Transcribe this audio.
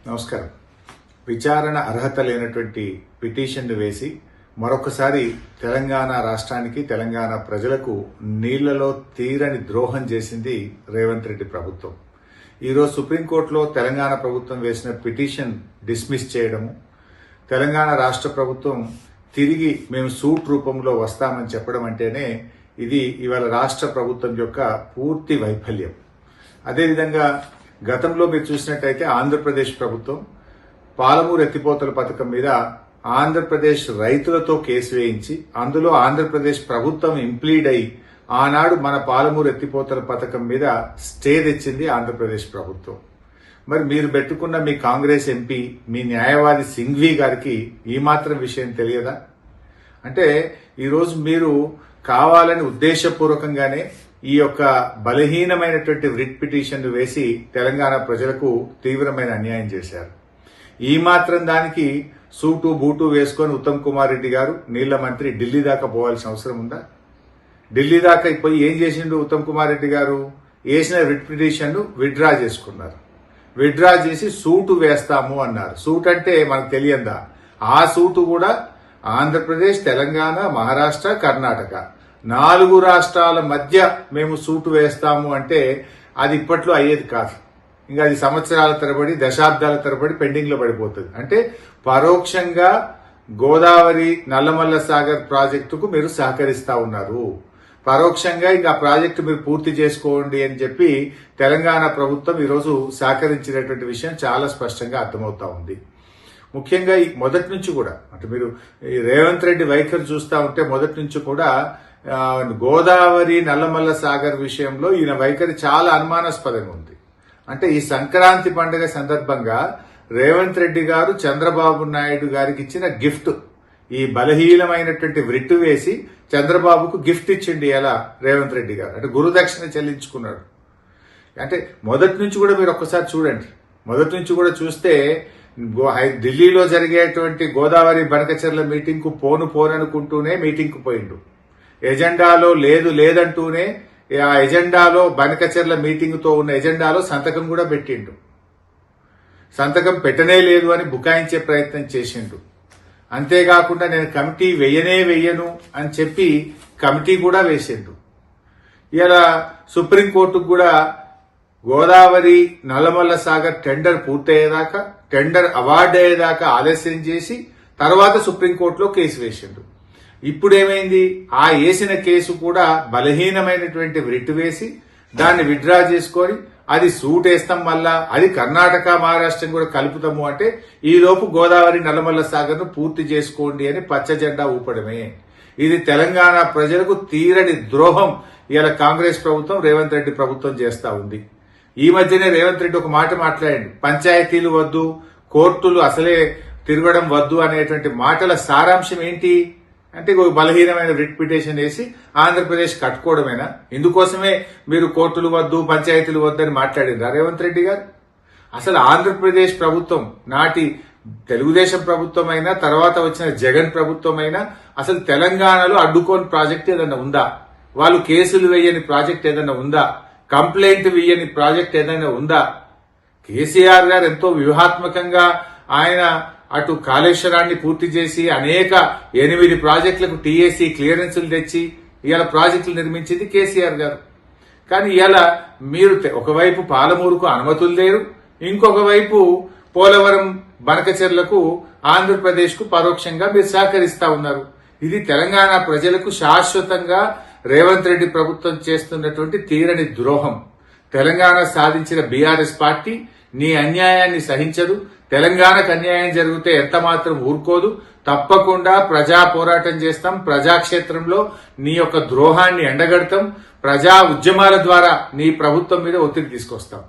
నమస్కారం. విచారణ అర్హత లేనటువంటి పిటిషన్ను వేసి మరొకసారి తెలంగాణ రాష్ట్రానికి తెలంగాణ ప్రజలకు నీళ్లలో తీరని ద్రోహం చేసింది రేవంత్ రెడ్డి ప్రభుత్వం. ఈరోజు సుప్రీంకోర్టులో తెలంగాణ ప్రభుత్వం వేసిన పిటిషన్ డిస్మిస్ చేయడము, తెలంగాణ రాష్ట్ర ప్రభుత్వం తిరిగి మేము సూట్ రూపంలో వస్తామని చెప్పడం అంటేనే ఇది ఇవాళ రాష్ట్ర ప్రభుత్వం యొక్క పూర్తి వైఫల్యం. అదేవిధంగా గతంలో మీరు చూసినట్టయితే ఆంధ్రప్రదేశ్ ప్రభుత్వం పాలమూరు ఎత్తిపోతల పథకం మీద ఆంధ్రప్రదేశ్ రైతులతో కేసు వేయించి అందులో ఆంధ్రప్రదేశ్ ప్రభుత్వం ఇంప్లీడ్ అయి ఆనాడు మన పాలమూరు ఎత్తిపోతల పథకం మీద స్టే తెచ్చింది ఆంధ్రప్రదేశ్ ప్రభుత్వం. మరి మీరు పెట్టుకున్న మీ కాంగ్రెస్ ఎంపీ, మీ న్యాయవాది సింఘ్వి గారికి ఈ మాత్రం విషయం తెలియదా? అంటే ఈరోజు మీరు కావాలని ఉద్దేశపూర్వకంగానే ఈ యొక్క బలహీనమైనటువంటి రిట్ పిటిషన్ వేసి తెలంగాణ ప్రజలకు తీవ్రమైన అన్యాయం చేశారు. ఈ మాత్రం దానికి సూటు బూటు వేసుకొని ఉత్తమ్ కుమార్ రెడ్డి గారు నీళ్ల మంత్రి ఢిల్లీ దాకా పోవాల్సిన అవసరం ఉందా? ఢిల్లీ దాకా పోయి ఏం చేసిండు ఉత్తమ్ కుమార్ రెడ్డి గారు? వేసిన రిట్ పిటిషన్ విత్డ్రా చేసుకున్నారు. విత్డ్రా చేసి సూటు వేస్తాము అన్నారు. సూట్ అంటే మనకు తెలియందా? ఆ సూటు కూడా ఆంధ్రప్రదేశ్, తెలంగాణ, మహారాష్ట్ర, కర్ణాటక 4 రాష్ట్రాల మధ్య మేము సూటు వేస్తాము అంటే అది ఇప్పట్లో అయ్యేది కాదు. ఇంకా అది సంవత్సరాల తరబడి, దశాబ్దాల తరబడి పెండింగ్ లో పడిపోతుంది. అంటే పరోక్షంగా గోదావరి నల్లమల్ల సాగర్ ప్రాజెక్టుకు మీరు సహకరిస్తా ఉన్నారు. పరోక్షంగా ఇంకా ప్రాజెక్టు మీరు పూర్తి చేసుకోండి అని చెప్పి తెలంగాణ ప్రభుత్వం ఈరోజు సహకరించినటువంటి విషయం చాలా స్పష్టంగా అర్థమవుతా ఉంది. ముఖ్యంగా మొదటి నుంచి కూడా అంటే మీరు రేవంత్ రెడ్డి వైఖరి చూస్తా ఉంటే మొదటి నుంచి కూడా గోదావరి నల్లమల్ల సాగర్ విషయంలో ఈయన వైఖరి చాలా అనుమానాస్పదంగా ఉంది. అంటే ఈ సంక్రాంతి పండుగ సందర్భంగా రేవంత్ రెడ్డి గారు చంద్రబాబు నాయుడు గారికి ఇచ్చిన గిఫ్ట్, ఈ బలహీనమైనటువంటి వ్రిట్టు వేసి చంద్రబాబుకు గిఫ్ట్ ఇచ్చిండి ఎలా రేవంత్ రెడ్డి గారు, అంటే గురుదక్షిణ చెల్లించుకున్నాడు. అంటే మొదటి నుంచి కూడా మీరు ఒక్కసారి చూడండి. మొదటి నుంచి కూడా చూస్తే ఢిల్లీలో జరిగేటువంటి గోదావరి బనకచెర్ల మీటింగ్ కు పోననుకుంటూనే మీటింగ్ కు పోయిండు. ఎజెండాలో లేదంటూనే ఆ ఎజెండాలో బనకచెర్ల మీటింగ్ తో ఉన్న ఎజెండాలో సంతకం కూడా పెట్టిండు. సంతకం పెట్టనే లేదు అని బుకాయించే ప్రయత్నం చేసిండు. అంతేకాకుండా నేను కమిటీ వెయ్యను అని చెప్పి కమిటీ కూడా వేసిండు. ఇలా సుప్రీంకోర్టుకు కూడా గోదావరి నల్లమల్ల సాగర్ టెండర్ పూర్తయ్యేదాకా, టెండర్ అవార్డు అయ్యేదాకా ఆలస్యం చేసి తర్వాత సుప్రీంకోర్టులో కేసు వేసిండు. ఇప్పుడేమైంది? ఆ వేసిన కేసు కూడా బలహీనమైనటువంటి రిట్ వేసి దాన్ని విత్డ్రా చేసుకొని అది సూట్ వేస్తాం, మళ్ళా అది కర్ణాటక మహారాష్ట్రం కూడా కలుపుతాము అంటే ఈ లోపు గోదావరి నల్లమల్ల సాగర్ ను పూర్తి చేసుకోండి అని పచ్చ జెండా ఊపడమే. ఇది తెలంగాణ ప్రజలకు తీరని ద్రోహం ఇలా కాంగ్రెస్ ప్రభుత్వం, రేవంత్ రెడ్డి ప్రభుత్వం చేస్తా ఉంది. ఈ మధ్యనే రేవంత్ రెడ్డి ఒక మాట మాట్లాడండి, పంచాయతీలు వద్దు, కోర్టులు అసలే తిరగడం వద్దు అనేటువంటి మాటల సారాంశం ఏంటి అంటే బలహీనమైన రిట్ పిటిషన్ వేసి ఆంధ్రప్రదేశ్ కట్టుకోవడమేనా? ఇందుకోసమే మీరు కోర్టులు వద్దు, పంచాయతీలు వద్దు అని మాట్లాడిండ్రా రేవంత్ రెడ్డి గారు? అసలు ఆంధ్రప్రదేశ్ ప్రభుత్వం నాటి తెలుగుదేశం ప్రభుత్వం అయినా తర్వాత వచ్చిన జగన్ ప్రభుత్వం అయినా అసలు తెలంగాణలో అడ్డుకోని ప్రాజెక్ట్ ఏదైనా ఉందా? వాళ్ళు కేసులు వేయని ప్రాజెక్ట్ ఏదైనా ఉందా? కంప్లైంట్ వేయని ప్రాజెక్ట్ ఏదైనా ఉందా? కేసీఆర్ గారు ఎంతో వ్యూహాత్మకంగా ఆయన అటు కాళేశ్వరాన్ని పూర్తి చేసి అనేక 8 ప్రాజెక్టులకు టీఏసీ క్లియరెన్సులు తెచ్చి ఇవాళ ప్రాజెక్టులు నిర్మించింది కేసీఆర్ గారు. కానీ ఇవాళ మీరు ఒకవైపు పాలమూరుకు అనుమతులు లేరు, ఇంకొక వైపు పోలవరం బనకచెర్లకు ఆంధ్రప్రదేశ్ కు పరోక్షంగా మీరు సహకరిస్తా ఉన్నారు. ఇది తెలంగాణ ప్రజలకు శాశ్వతంగా రేవంత్ రెడ్డి ప్రభుత్వం చేస్తున్నటువంటి తీరని ద్రోహం. తెలంగాణ సాధించిన బీఆర్ఎస్ పార్టీ నీ అన్యాయాన్ని సహించదు. తెలంగాణకు అన్యాయం జరిగితే ఎంత మాత్రం ఊరుకోదు. తప్పకుండా ప్రజా పోరాటం చేస్తాం. ప్రజాక్షేత్రంలో నీ యొక్క ద్రోహాన్ని ఎండగడతాం. ప్రజా ఉద్యమాల ద్వారా నీ ప్రభుత్వం మీద ఒత్తిడి తీసుకొస్తాం.